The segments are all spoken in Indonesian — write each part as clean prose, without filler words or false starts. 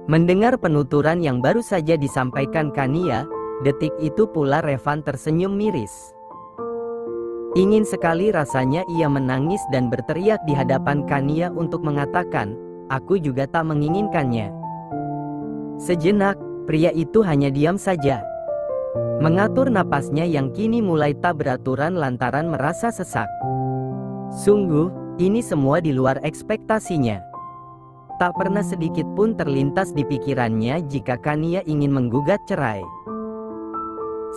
Mendengar penuturan yang baru saja disampaikan Kania, detik itu pula Revan tersenyum miris. Ingin sekali rasanya ia menangis dan berteriak di hadapan Kania untuk mengatakan, "Aku juga tak menginginkannya." Sejenak, pria itu hanya diam saja, mengatur napasnya yang kini mulai tak beraturan lantaran merasa sesak. Sungguh, ini semua di luar ekspektasinya. Tak pernah sedikit pun terlintas di pikirannya jika Kania ingin menggugat cerai.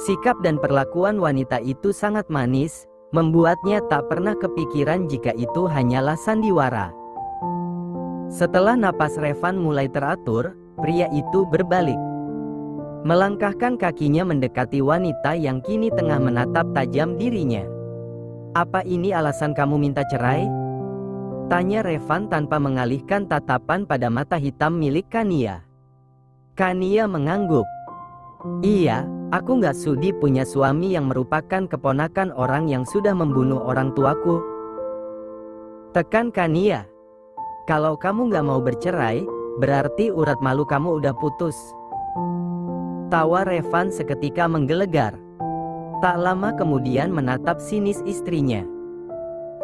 Sikap dan perlakuan wanita itu sangat manis, membuatnya tak pernah kepikiran jika itu hanyalah sandiwara. Setelah napas Revan mulai teratur, pria itu berbalik, melangkahkan kakinya mendekati wanita yang kini tengah menatap tajam dirinya. "Apa ini alasan kamu minta cerai?" tanya Revan tanpa mengalihkan tatapan pada mata hitam milik Kania. Kania mengangguk. "Iya, aku gak sudi punya suami yang merupakan keponakan orang yang sudah membunuh orang tuaku," tekan Kania. "Kalau kamu gak mau bercerai, berarti urat malu kamu udah putus." Tawa Revan seketika menggelegar. Tak lama kemudian menatap sinis istrinya.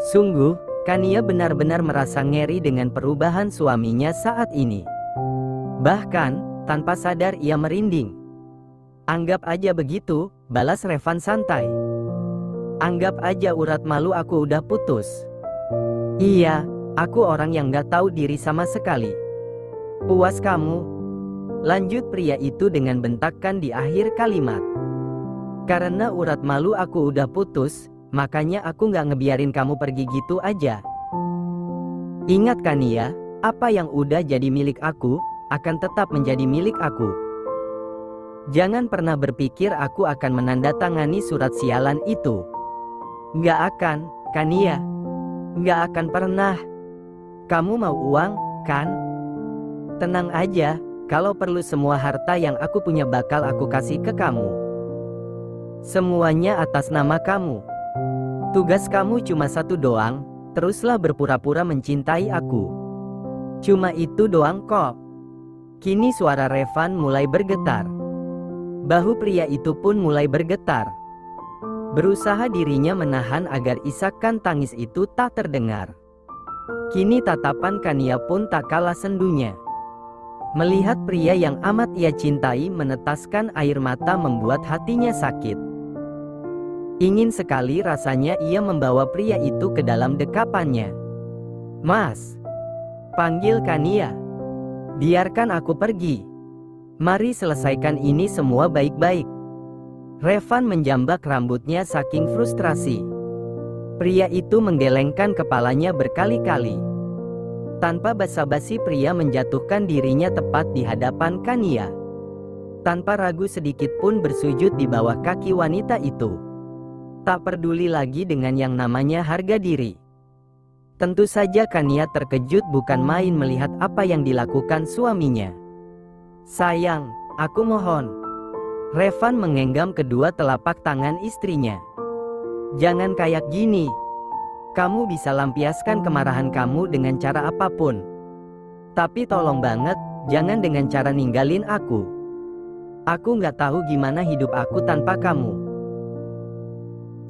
Sungguh, Kania benar-benar merasa ngeri dengan perubahan suaminya saat ini. Bahkan, tanpa sadar ia merinding. "Anggap aja begitu," balas Revan santai. "Anggap aja urat malu aku udah putus. Iya, aku orang yang gak tahu diri sama sekali." "Puas kamu?" lanjut pria itu dengan bentakan di akhir kalimat. "Karena urat malu aku udah putus, makanya aku gak ngebiarin kamu pergi gitu aja. Ingat Kania, apa yang udah jadi milik aku, akan tetap menjadi milik aku. Jangan pernah berpikir aku akan menandatangani surat sialan itu. Gak akan, Kania. Gak akan pernah. Kamu mau uang, kan? Tenang aja, kalau perlu semua harta yang aku punya bakal aku kasih ke kamu. Semuanya atas nama kamu. Tugas kamu cuma satu doang, teruslah berpura-pura mencintai aku. Cuma itu doang kok." Kini suara Revan mulai bergetar. Bahu pria itu pun mulai bergetar. Berusaha dirinya menahan agar isakan tangis itu tak terdengar. Kini tatapan Kania pun tak kalah sendunya. Melihat pria yang amat ia cintai menetaskan air mata membuat hatinya sakit. Ingin sekali rasanya ia membawa pria itu ke dalam dekapannya. "Mas," panggil Kania. "Biarkan aku pergi. Mari selesaikan ini semua baik-baik." Revan menjambak rambutnya saking frustrasi. Pria itu menggelengkan kepalanya berkali-kali. Tanpa basa-basi pria menjatuhkan dirinya tepat di hadapan Kania. Tanpa ragu sedikit pun bersujud di bawah kaki wanita itu. Tak peduli lagi dengan yang namanya harga diri. Tentu saja Kania terkejut bukan main melihat apa yang dilakukan suaminya. "Sayang, aku mohon." Revan menggenggam kedua telapak tangan istrinya. "Jangan kayak gini. Kamu bisa lampiaskan kemarahan kamu dengan cara apapun. Tapi tolong banget, jangan dengan cara ninggalin aku. Aku gak tahu gimana hidup aku tanpa kamu.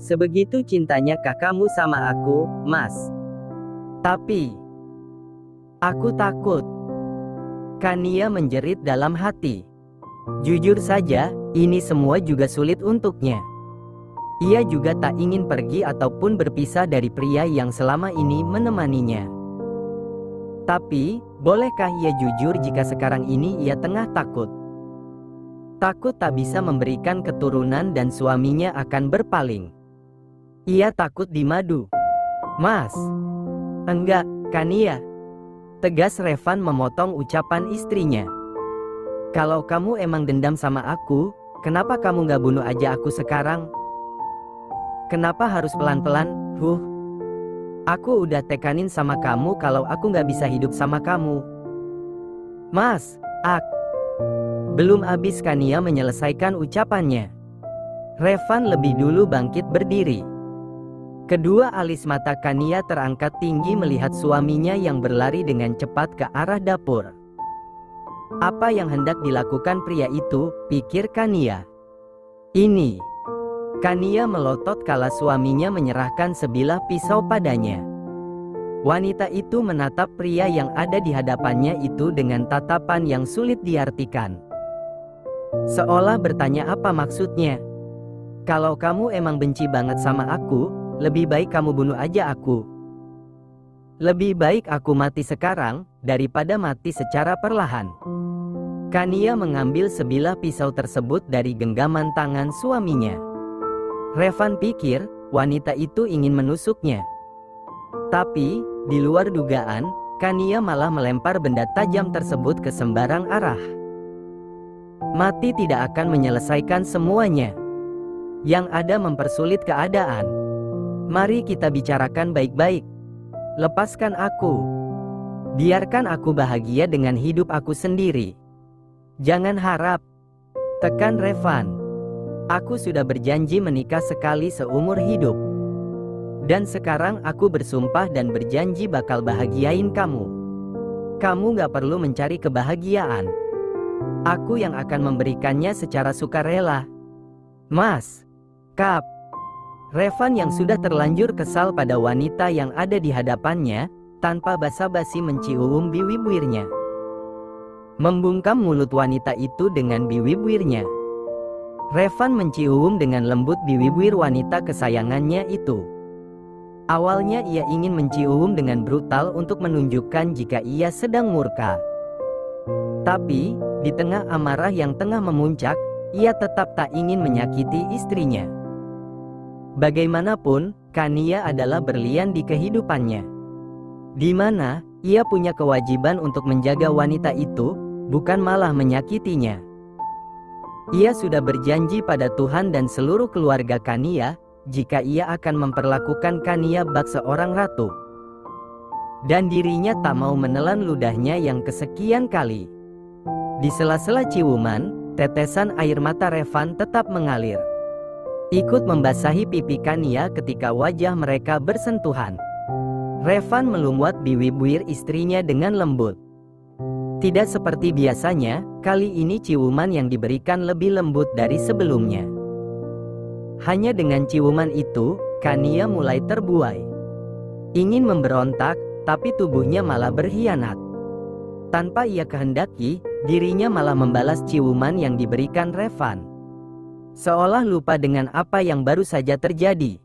Sebegitu cintanya kakakmu sama aku, Mas. Tapi aku takut." Kania menjerit dalam hati. Jujur saja, ini semua juga sulit untuknya. Ia juga tak ingin pergi ataupun berpisah dari pria yang selama ini menemaninya. Tapi, bolehkah ia jujur jika sekarang ini ia tengah takut? Takut tak bisa memberikan keturunan dan suaminya akan berpaling. Ia takut dimadu. "Mas." "Enggak, Kania," tegas Revan memotong ucapan istrinya. "Kalau kamu emang dendam sama aku, kenapa kamu gak bunuh aja aku sekarang? Kenapa harus pelan-pelan? Aku udah tekanin sama kamu kalau aku gak bisa hidup sama kamu." "Mas, Belum habis Kania menyelesaikan ucapannya. Revan lebih dulu bangkit berdiri. Kedua alis mata Kania terangkat tinggi melihat suaminya yang berlari dengan cepat ke arah dapur. Apa yang hendak dilakukan pria itu, pikir Kania. Ini. Kania melotot kala suaminya menyerahkan sebilah pisau padanya. Wanita itu menatap pria yang ada di hadapannya itu dengan tatapan yang sulit diartikan. Seolah bertanya apa maksudnya. Kalau kamu emang benci banget sama aku, lebih baik kamu bunuh aja aku. Lebih baik aku mati sekarang, daripada mati secara perlahan. Kania mengambil sebilah pisau tersebut dari genggaman tangan suaminya. Revan pikir, wanita itu ingin menusuknya. Tapi, di luar dugaan, Kania malah melempar benda tajam tersebut ke sembarang arah. Mati tidak akan menyelesaikan semuanya. Yang ada mempersulit keadaan. Mari kita bicarakan baik-baik. Lepaskan aku. Biarkan aku bahagia dengan hidup aku sendiri. Jangan harap. Tekan Revan. Aku sudah berjanji menikah sekali seumur hidup. Dan sekarang aku bersumpah dan berjanji bakal bahagiain kamu. Kamu gak perlu mencari kebahagiaan. Aku yang akan memberikannya secara sukarela. Mas. Kap. Revan yang sudah terlanjur kesal pada wanita yang ada di hadapannya, tanpa basa-basi mencium biwib-wirnya. Membungkam mulut wanita itu dengan biwib-wirnya. Revan mencium dengan lembut biwib-wir wanita kesayangannya itu. Awalnya ia ingin mencium dengan brutal untuk menunjukkan jika ia sedang murka. Tapi, di tengah amarah yang tengah memuncak, ia tetap tak ingin menyakiti istrinya. Bagaimanapun, Kania adalah berlian di kehidupannya. Di mana, ia punya kewajiban untuk menjaga wanita itu, bukan malah menyakitinya. Ia sudah berjanji pada Tuhan dan seluruh keluarga Kania, jika ia akan memperlakukan Kania bak seorang ratu. Dan dirinya tak mau menelan ludahnya yang kesekian kali. Di sela-sela ciuman, tetesan air mata Revan tetap mengalir. Ikut membasahi pipi Kania ketika wajah mereka bersentuhan. Revan melumwat biwib-wir istrinya dengan lembut. Tidak seperti biasanya, kali ini ciuman yang diberikan lebih lembut dari sebelumnya. Hanya dengan ciuman itu, Kania mulai terbuai. Ingin memberontak, tapi tubuhnya malah berkhianat. Tanpa ia kehendaki, dirinya malah membalas ciuman yang diberikan Revan. Seolah lupa dengan apa yang baru saja terjadi.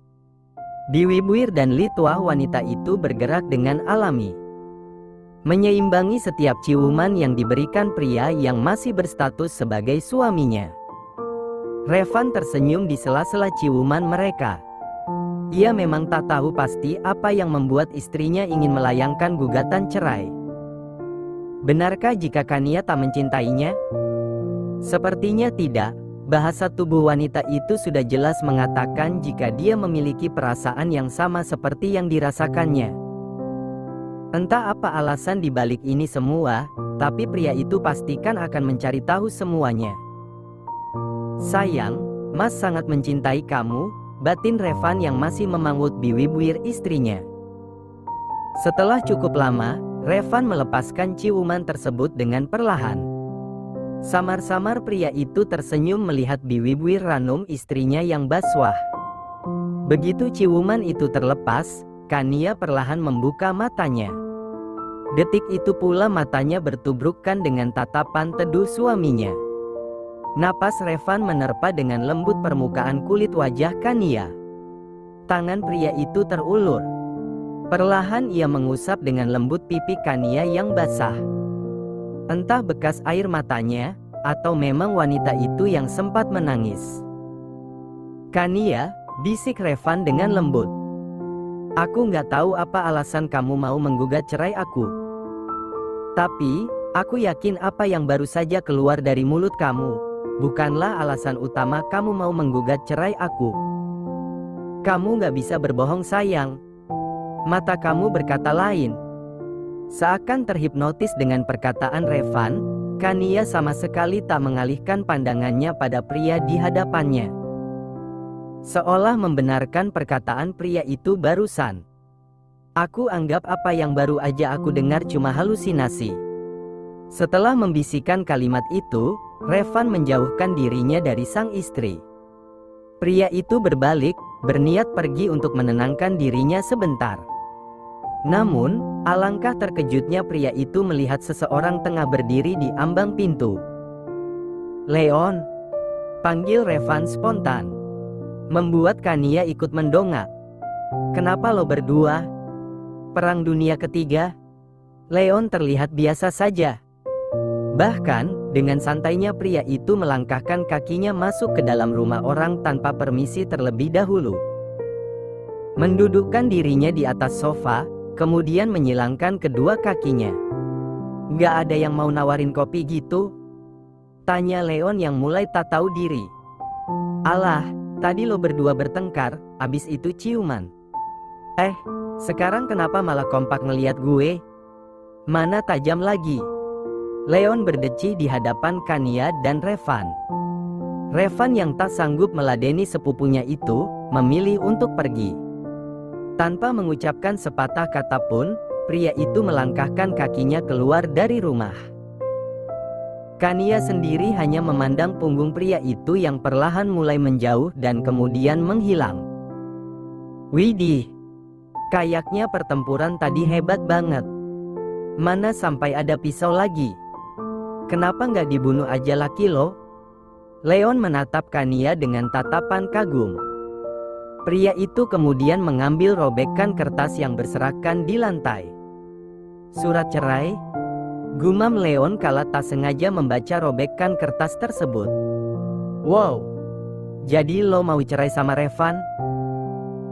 Biwib-wir dan litwah wanita itu bergerak dengan alami, menyeimbangi setiap ciuman yang diberikan pria yang masih berstatus sebagai suaminya. Revan tersenyum di sela-sela ciuman mereka. Ia memang tak tahu pasti apa yang membuat istrinya ingin melayangkan gugatan cerai. Benarkah jika Kania tak mencintainya? Sepertinya tidak. Bahasa tubuh wanita itu sudah jelas mengatakan jika dia memiliki perasaan yang sama seperti yang dirasakannya. Entah apa alasan dibalik ini semua, tapi pria itu pastikan akan mencari tahu semuanya. Sayang, Mas sangat mencintai kamu, batin Revan yang masih memangut biwib-wir istrinya. Setelah cukup lama, Revan melepaskan ciuman tersebut dengan perlahan. Samar-samar pria itu tersenyum melihat biwib-wir ranum istrinya yang baswah. Begitu ciuman itu terlepas, Kania perlahan membuka matanya. Detik itu pula matanya bertubrukkan dengan tatapan teduh suaminya. Napas Revan menerpa dengan lembut permukaan kulit wajah Kania. Tangan pria itu terulur. Perlahan ia mengusap dengan lembut pipi Kania yang basah. Entah bekas air matanya, atau memang wanita itu yang sempat menangis. Kania, bisik Revan dengan lembut. Aku nggak tahu apa alasan kamu mau menggugat cerai aku. Tapi, aku yakin apa yang baru saja keluar dari mulut kamu, bukanlah alasan utama kamu mau menggugat cerai aku. Kamu nggak bisa berbohong sayang. Mata kamu berkata lain. Seakan terhipnotis dengan perkataan Revan, Kania sama sekali tak mengalihkan pandangannya pada pria di hadapannya. Seolah membenarkan perkataan pria itu barusan. Aku anggap apa yang baru aja aku dengar cuma halusinasi. Setelah membisikkan kalimat itu, Revan menjauhkan dirinya dari sang istri. Pria itu berbalik, berniat pergi untuk menenangkan dirinya sebentar. Namun, alangkah terkejutnya pria itu melihat seseorang tengah berdiri di ambang pintu. "Leon!" panggil Revan spontan. Membuat Kania ikut mendongak. "Kenapa lo berdua? Perang Dunia Ketiga?" Leon terlihat biasa saja. Bahkan, dengan santainya pria itu melangkahkan kakinya masuk ke dalam rumah orang tanpa permisi terlebih dahulu. Mendudukkan dirinya di atas sofa, kemudian menyilangkan kedua kakinya. "Nggak ada yang mau nawarin kopi gitu?" tanya Leon yang mulai tak tahu diri. "Alah, tadi lo berdua bertengkar, abis itu ciuman. Sekarang kenapa malah kompak ngeliat gue? Mana tajam lagi?" Leon berdecih di hadapan Kania dan Revan. Revan yang tak sanggup meladeni sepupunya itu, memilih untuk pergi. Tanpa mengucapkan sepatah kata pun, pria itu melangkahkan kakinya keluar dari rumah. Kania sendiri hanya memandang punggung pria itu yang perlahan mulai menjauh dan kemudian menghilang. "Widih, kayaknya pertempuran tadi hebat banget. Mana sampai ada pisau lagi. Kenapa nggak dibunuh aja laki lo?" Leon menatap Kania dengan tatapan kagum. Pria itu kemudian mengambil robekan kertas yang berserakan di lantai. "Surat cerai?" gumam Leon kala tak sengaja membaca robekan kertas tersebut. "Wow, jadi lo mau cerai sama Revan?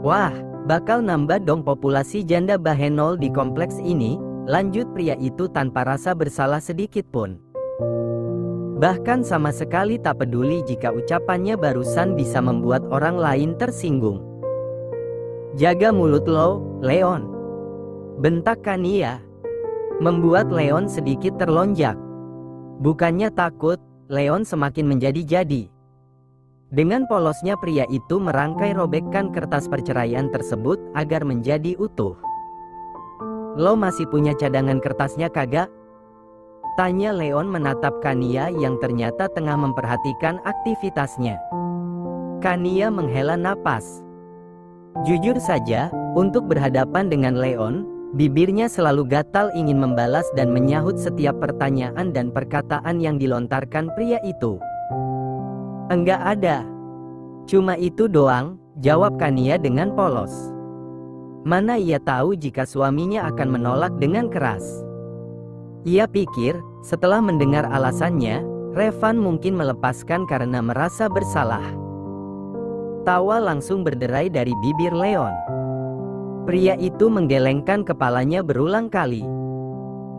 Wah, bakal nambah dong populasi janda bahenol di kompleks ini," lanjut pria itu tanpa rasa bersalah sedikit pun. Bahkan sama sekali tak peduli jika ucapannya barusan bisa membuat orang lain tersinggung. "Jaga mulut lo, Leon," bentak Kania. Membuat Leon sedikit terlonjak. Bukannya takut, Leon semakin menjadi-jadi. Dengan polosnya pria itu merangkai robekan kertas perceraian tersebut agar menjadi utuh. "Lo masih punya cadangan kertasnya kagak?" tanya Leon menatap Kania yang ternyata tengah memperhatikan aktivitasnya. Kania menghela napas. Jujur saja, untuk berhadapan dengan Leon, bibirnya selalu gatal ingin membalas dan menyahut setiap pertanyaan dan perkataan yang dilontarkan pria itu. "Enggak ada. Cuma itu doang," jawab Kania dengan polos. Mana ia tahu jika suaminya akan menolak dengan keras. Ia pikir, setelah mendengar alasannya, Revan mungkin melepaskan karena merasa bersalah. Tawa langsung berderai dari bibir Leon. Pria itu menggelengkan kepalanya berulang kali.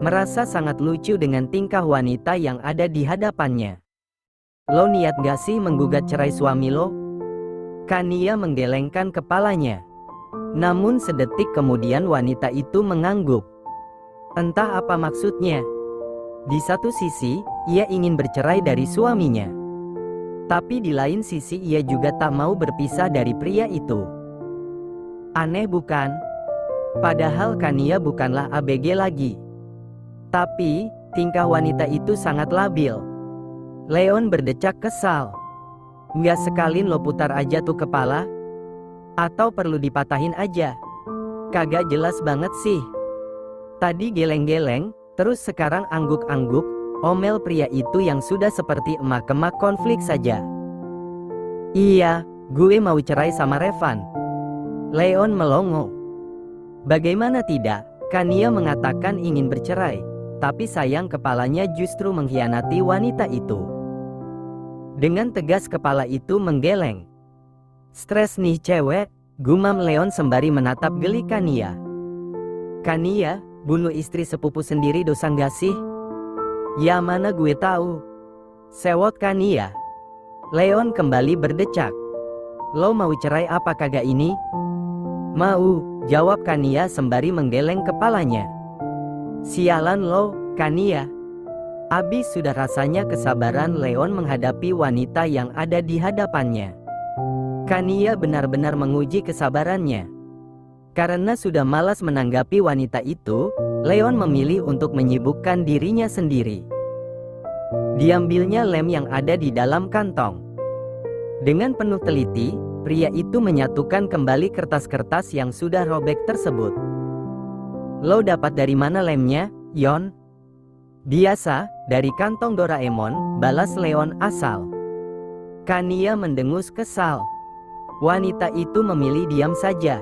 Merasa sangat lucu dengan tingkah wanita yang ada di hadapannya. "Lo niat gak sih menggugat cerai suami lo?" Kania menggelengkan kepalanya. Namun sedetik kemudian wanita itu mengangguk. Entah apa maksudnya. Di satu sisi, ia ingin bercerai dari suaminya. Tapi di lain sisi ia juga tak mau berpisah dari pria itu. Aneh bukan? Padahal Kania bukanlah ABG lagi. Tapi, tingkah wanita itu sangat labil. Leon berdecak kesal. "Nggak sekalin lo putar aja tuh kepala? Atau perlu dipatahin aja? Kagak jelas banget sih. Tadi geleng-geleng, terus sekarang angguk-angguk," omel pria itu yang sudah seperti emak-emak konflik saja. "Iya, gue mau cerai sama Revan." Leon melongo. Bagaimana tidak, Kania mengatakan ingin bercerai, tapi sayang kepalanya justru mengkhianati wanita itu. Dengan tegas kepala itu menggeleng. "Stres nih cewek," gumam Leon sembari menatap geli Kania. "Kania, bunuh istri sepupu sendiri dosa gak sih?" "Ya mana gue tahu," sewot Kania. Leon kembali berdecak. "Lo mau cerai apa kagak ini?" "Mau," jawab Kania sembari menggeleng kepalanya. "Sialan lo, Kania." Habis sudah rasanya kesabaran Leon menghadapi wanita yang ada di hadapannya. Kania benar-benar menguji kesabarannya. Karena sudah malas menanggapi wanita itu, Leon memilih untuk menyibukkan dirinya sendiri. Diambilnya lem yang ada di dalam kantong. Dengan penuh teliti, pria itu menyatukan kembali kertas-kertas yang sudah robek tersebut. "Lo dapat dari mana lemnya, Yon?" "Biasa, dari kantong Doraemon," balas Leon asal. Kania mendengus kesal. Wanita itu memilih diam saja,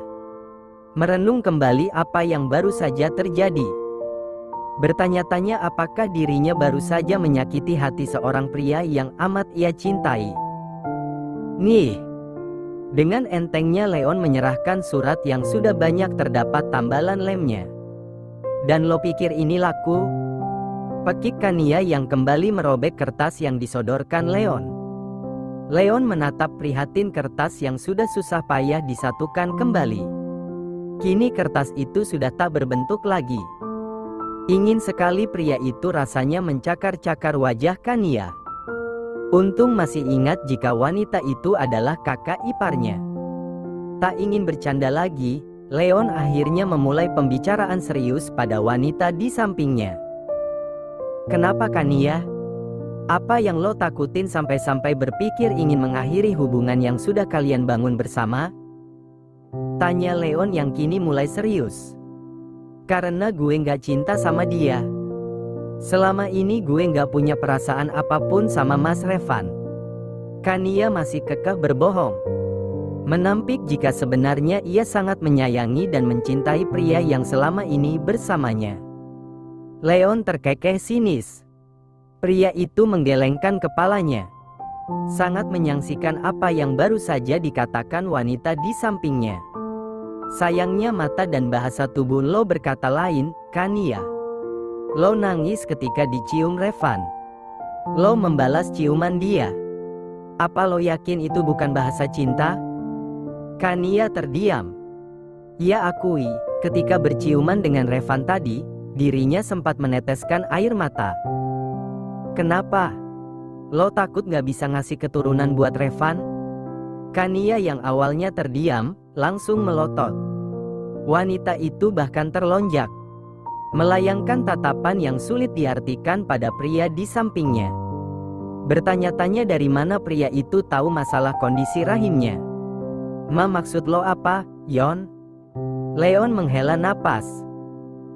merenung kembali apa yang baru saja terjadi. Bertanya-tanya apakah dirinya baru saja menyakiti hati seorang pria yang amat ia cintai. Nih, dengan entengnya Leon menyerahkan surat yang sudah banyak terdapat tambalan lemnya. "Dan lo pikir ini laku?" Pekik Kania yang kembali merobek kertas yang disodorkan Leon. Leon menatap prihatin kertas yang sudah susah payah disatukan kembali. Kini kertas itu sudah tak berbentuk lagi. Ingin sekali pria itu rasanya mencakar-cakar wajah Kania. Untung masih ingat jika wanita itu adalah kakak iparnya. Tak ingin bercanda lagi, Leon akhirnya memulai pembicaraan serius pada wanita di sampingnya. "Kenapa Kania? Apa yang lo takutin sampai-sampai berpikir ingin mengakhiri hubungan yang sudah kalian bangun bersama?" Tanya Leon yang kini mulai serius. "Karena gue gak cinta sama dia. Selama ini gue gak punya perasaan apapun sama Mas Revan." Kania masih kekeh berbohong, menampik jika sebenarnya ia sangat menyayangi dan mencintai pria yang selama ini bersamanya. Leon terkekeh sinis. Pria itu menggelengkan kepalanya, sangat menyaksikan apa yang baru saja dikatakan wanita di sampingnya. Sayangnya mata dan bahasa tubuh lo berkata lain, Kania. Lo nangis ketika dicium Revan. Lo membalas ciuman dia. Apa lo yakin itu bukan bahasa cinta? Kania terdiam. Ia akui, ketika berciuman dengan Revan tadi, dirinya sempat meneteskan air mata. "Kenapa? Lo takut gak bisa ngasih keturunan buat Revan?" Kania yang awalnya terdiam, langsung melotot. Wanita itu bahkan terlonjak, melayangkan tatapan yang sulit diartikan pada pria di sampingnya. Bertanya-tanya dari mana pria itu tahu masalah kondisi rahimnya. Maksud lo apa, Yon?" Leon menghela napas.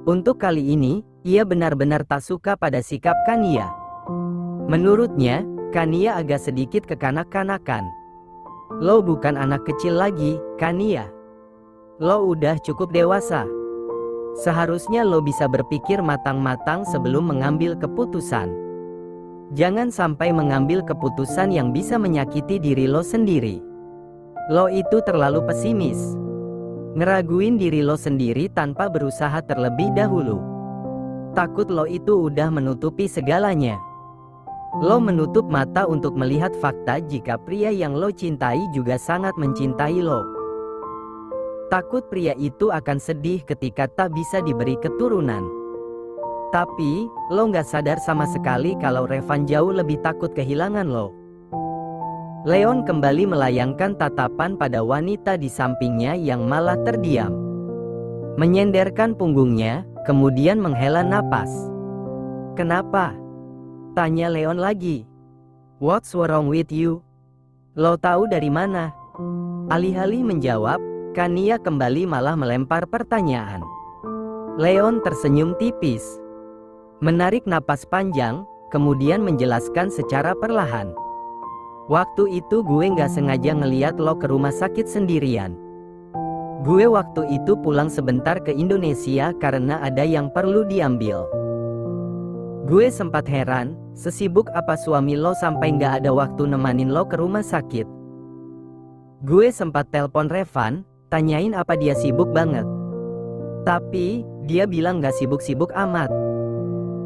Untuk kali ini, ia benar-benar tak suka pada sikap Kania. Menurutnya, Kania agak sedikit kekanak-kanakan. "Lo bukan anak kecil lagi, Kania. Lo udah cukup dewasa. Seharusnya lo bisa berpikir matang-matang sebelum mengambil keputusan. Jangan sampai mengambil keputusan yang bisa menyakiti diri lo sendiri. Lo itu terlalu pesimis. Ngeraguin diri lo sendiri tanpa berusaha terlebih dahulu. Takut lo itu udah menutupi segalanya. Lo menutup mata untuk melihat fakta jika pria yang lo cintai juga sangat mencintai lo. Takut pria itu akan sedih ketika tak bisa diberi keturunan. Tapi, lo gak sadar sama sekali kalau Revan jauh lebih takut kehilangan lo." Leon kembali melayangkan tatapan pada wanita di sampingnya yang malah terdiam. Menyenderkan punggungnya, kemudian menghela napas. "Kenapa?" Tanya Leon lagi. "What's wrong with you? Lo tahu dari mana?" Alih-alih menjawab, Kania kembali malah melempar pertanyaan. Leon tersenyum tipis, menarik napas panjang, kemudian menjelaskan secara perlahan. "Waktu itu gue gak sengaja ngeliat lo ke rumah sakit sendirian. Gue waktu itu pulang sebentar ke Indonesia karena ada yang perlu diambil. Gue sempat heran, sesibuk apa suami lo sampai gak ada waktu nemanin lo ke rumah sakit. Gue sempat telpon Revan, tanyain apa dia sibuk banget. Tapi, dia bilang gak sibuk-sibuk amat.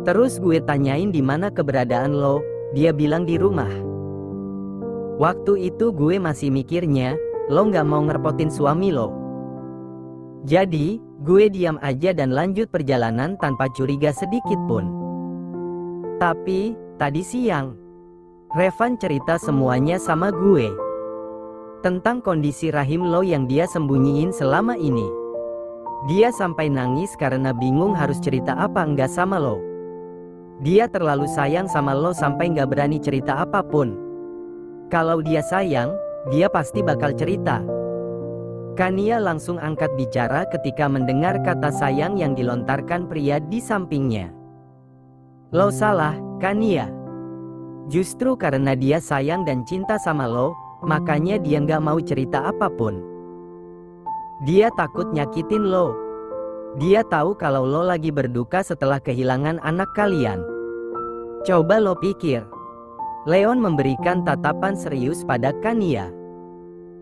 Terus gue tanyain di mana keberadaan lo, dia bilang di rumah. Waktu itu gue masih mikirnya, lo gak mau ngerepotin suami lo. Jadi, gue diam aja dan lanjut perjalanan tanpa curiga sedikit pun. Tapi, tadi siang, Revan cerita semuanya sama gue. Tentang kondisi rahim lo yang dia sembunyiin selama ini. Dia sampai nangis karena bingung harus cerita apa enggak sama lo. Dia terlalu sayang sama lo sampai nggak berani cerita apapun. Kalau dia sayang, dia pasti bakal cerita. Kania langsung angkat bicara ketika mendengar kata sayang yang dilontarkan pria di sampingnya. Lo salah, Kania. Justru karena dia sayang dan cinta sama lo, makanya dia nggak mau cerita apapun. Dia takut nyakitin lo. Dia tahu kalau lo lagi berduka setelah kehilangan anak kalian. Coba lo pikir. Leon memberikan tatapan serius pada Kania.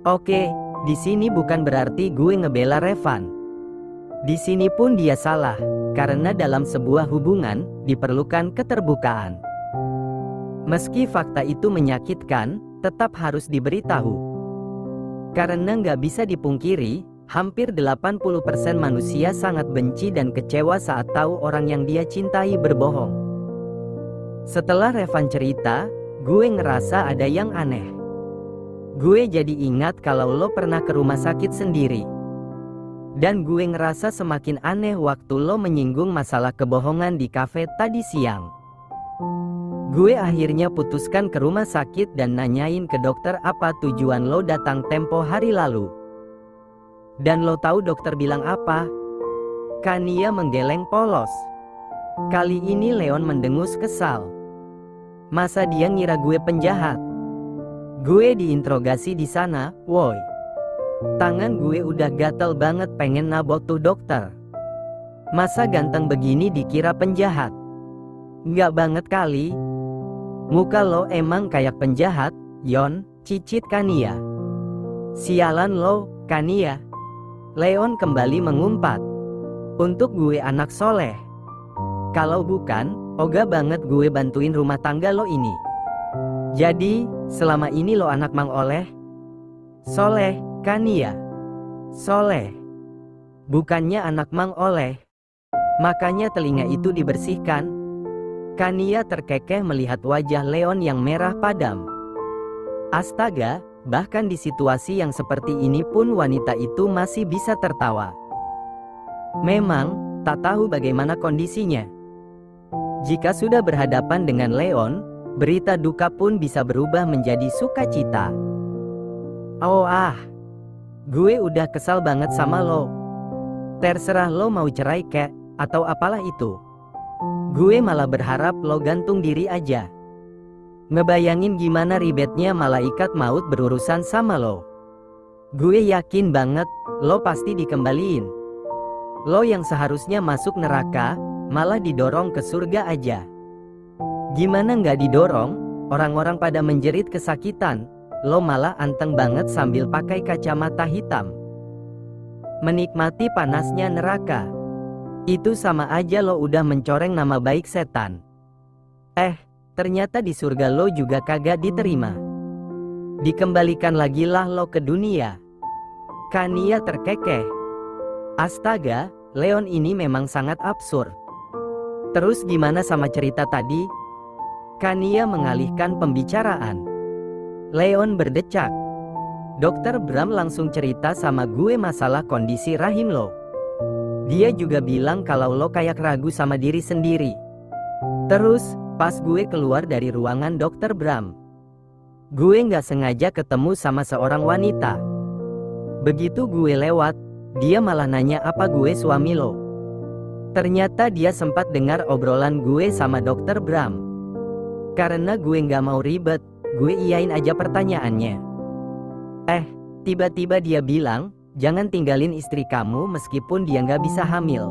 Oke, di sini bukan berarti gue ngebela Revan. Di sini pun dia salah, karena dalam sebuah hubungan diperlukan keterbukaan. Meski fakta itu menyakitkan, tetap harus diberitahu. Karena nggak bisa dipungkiri, hampir 80% manusia sangat benci dan kecewa saat tahu orang yang dia cintai berbohong. Setelah Revan cerita, gue ngerasa ada yang aneh. Gue jadi ingat kalau lo pernah ke rumah sakit sendiri. Dan gue ngerasa semakin aneh waktu lo menyinggung masalah kebohongan di kafe tadi siang. Gue akhirnya putuskan ke rumah sakit dan nanyain ke dokter apa tujuan lo datang tempo hari lalu. Dan lo tahu dokter bilang apa? Kania menggeleng polos. Kali ini Leon mendengus kesal. Masa dia ngira gue penjahat? Gue diinterogasi di sana, woi. Tangan gue udah gatel banget pengen nabok tuh dokter. Masa ganteng begini dikira penjahat? Nggak banget kali. Muka lo emang kayak penjahat, Yon, cicit Kania. Sialan lo, Kania. Leon kembali mengumpat. Untuk gue anak soleh. Kalau bukan, ogah banget gue bantuin rumah tangga lo ini. Jadi, selama ini lo anak Mang Oleh? Soleh, Kania. Soleh. Bukannya anak Mang Oleh. Makanya telinga itu dibersihkan. Kania terkekeh melihat wajah Leon yang merah padam. Astaga. Bahkan di situasi yang seperti ini pun wanita itu masih bisa tertawa. Memang, tak tahu bagaimana kondisinya. Jika sudah berhadapan dengan Leon, berita duka pun bisa berubah menjadi sukacita. Oh gue udah kesal banget sama lo. Terserah lo mau cerai kek, atau apalah itu. Gue malah berharap lo gantung diri aja. Ngebayangin gimana ribetnya malaikat maut berurusan sama lo. Gue yakin banget, lo pasti dikembaliin. Lo yang seharusnya masuk neraka, malah didorong ke surga aja. Gimana nggak didorong, orang-orang pada menjerit kesakitan, lo malah anteng banget sambil pakai kacamata hitam. Menikmati panasnya neraka. Itu sama aja lo udah mencoreng nama baik setan. Ternyata di surga lo juga kagak diterima. Dikembalikan lagi lah lo ke dunia. Kania terkekeh. Astaga, Leon ini memang sangat absurd. Terus gimana sama cerita tadi? Kania mengalihkan pembicaraan. Leon berdecak. Dokter Bram langsung cerita sama gue masalah kondisi rahim lo. Dia juga bilang kalau lo kayak ragu sama diri sendiri. Terus, pas gue keluar dari ruangan Dokter Bram, gue nggak sengaja ketemu sama seorang wanita. Begitu gue lewat, dia malah nanya apa gue suami lo. Ternyata dia sempat dengar obrolan gue sama Dokter Bram. Karena gue nggak mau ribet, gue iyain aja pertanyaannya. Tiba-tiba dia bilang, jangan tinggalin istri kamu meskipun dia nggak bisa hamil.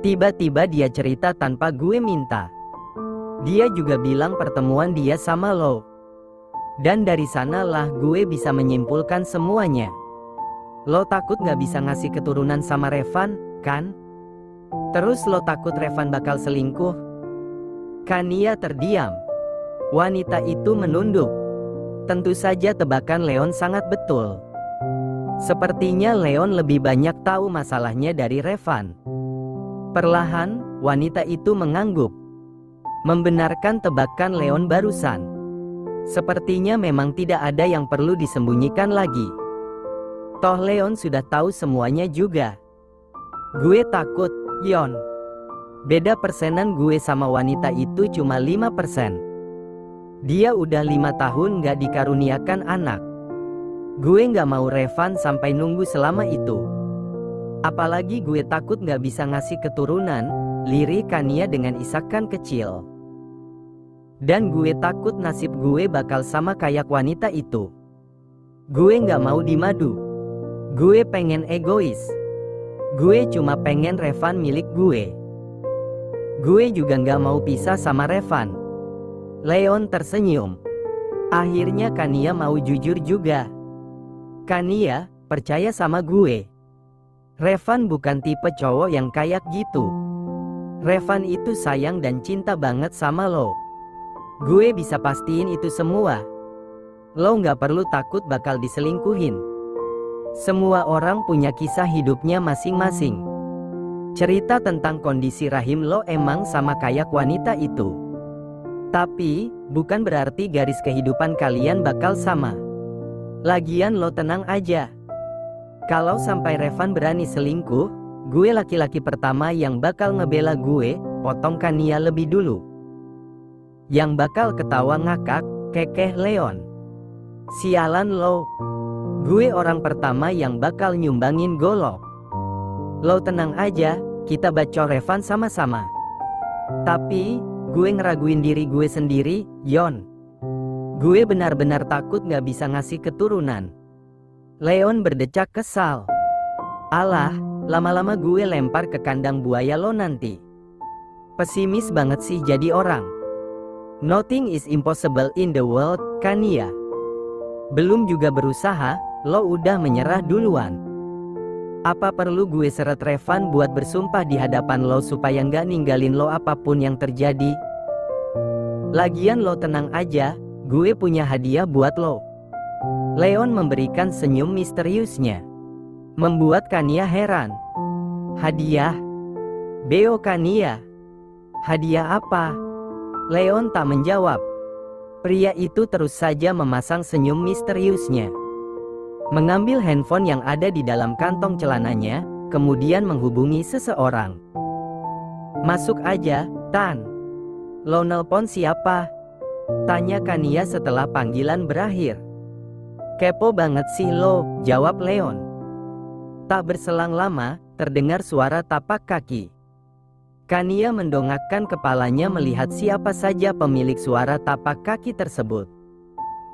Tiba-tiba dia cerita tanpa gue minta. Dia juga bilang pertemuan dia sama lo. Dan dari sanalah gue bisa menyimpulkan semuanya. Lo takut gak bisa ngasih keturunan sama Revan, kan? Terus lo takut Revan bakal selingkuh? Kania terdiam. Wanita itu menunduk. Tentu saja tebakan Leon sangat betul. Sepertinya Leon lebih banyak tahu masalahnya dari Revan. Perlahan, wanita itu mengangguk. Membenarkan tebakan Leon barusan. Sepertinya memang tidak ada yang perlu disembunyikan lagi. Toh Leon sudah tahu semuanya juga. Gue takut, Yon. Beda persenan gue sama wanita itu cuma 5%. Dia udah 5 tahun gak dikaruniakan anak. Gue gak mau Revan sampai nunggu selama itu. Apalagi gue takut gak bisa ngasih keturunan, lirih Kania dengan isakan kecil. Dan gue takut nasib gue bakal sama kayak wanita itu. Gue gak mau dimadu. Gue pengen egois. Gue cuma pengen Revan milik gue. Gue juga gak mau pisah sama Revan. Leon tersenyum. Akhirnya Kania mau jujur juga. Kania, percaya sama gue. Revan bukan tipe cowok yang kayak gitu. Revan itu sayang dan cinta banget sama lo. Gue bisa pastiin itu semua. Lo gak perlu takut bakal diselingkuhin. Semua orang punya kisah hidupnya masing-masing. Cerita tentang kondisi rahim lo emang sama kayak wanita itu. Tapi, bukan berarti garis kehidupan kalian bakal sama. Lagian lo tenang aja. Kalau sampai Revan berani selingkuh, gue laki-laki pertama yang bakal ngebela gue, potong Kania lebih dulu. Yang bakal ketawa ngakak, kekeh Leon. Sialan lo. Gue orang pertama yang bakal nyumbangin golok. Lo tenang aja, kita bacok Revan sama-sama. Tapi, gue ngeraguin diri gue sendiri, Yon. Gue benar-benar takut gak bisa ngasih keturunan. Leon berdecak kesal. Alah, lama-lama gue lempar ke kandang buaya lo nanti. Pesimis banget sih jadi orang. Nothing is impossible in the world, Kania. Belum juga berusaha, lo udah menyerah duluan. Apa perlu gue seret Revan buat bersumpah di hadapan lo supaya nggak ninggalin lo apapun yang terjadi? Lagian lo tenang aja, gue punya hadiah buat lo. Leon memberikan senyum misteriusnya. Membuat Kania heran. Hadiah? Beo Kania. Hadiah apa? Leon tak menjawab. Pria itu terus saja memasang senyum misteriusnya. Mengambil handphone yang ada di dalam kantong celananya, kemudian menghubungi seseorang. Masuk aja, Tan. Lo nelpon siapa? Tanya Kania setelah panggilan berakhir. Kepo banget sih lo, jawab Leon. Tak berselang lama, terdengar suara tapak kaki. Kania mendongakkan kepalanya melihat siapa saja pemilik suara tapak kaki tersebut.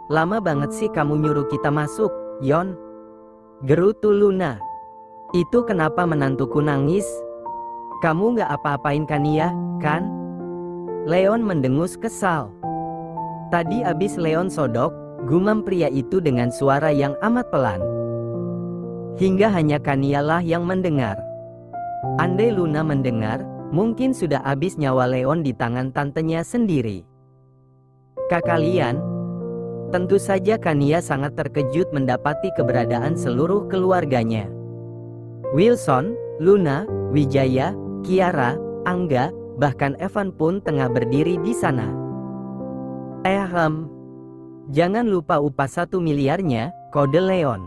Lama banget sih kamu nyuruh kita masuk, Yon. Gerutu Luna. Itu kenapa menantuku nangis? Kamu gak apa-apain Kania, kan? Leon mendengus kesal. Tadi abis Leon sodok, gumam pria itu dengan suara yang amat pelan. Hingga hanya Kania lah yang mendengar. Andai Luna mendengar, mungkin sudah habis nyawa Leon di tangan tantenya sendiri. Kalian? Tentu saja Kania sangat terkejut mendapati keberadaan seluruh keluarganya. Wilson, Luna, Wijaya, Kiara, Angga, bahkan Evan pun tengah berdiri di sana. Jangan lupa upah 1 miliarnya, kode Leon.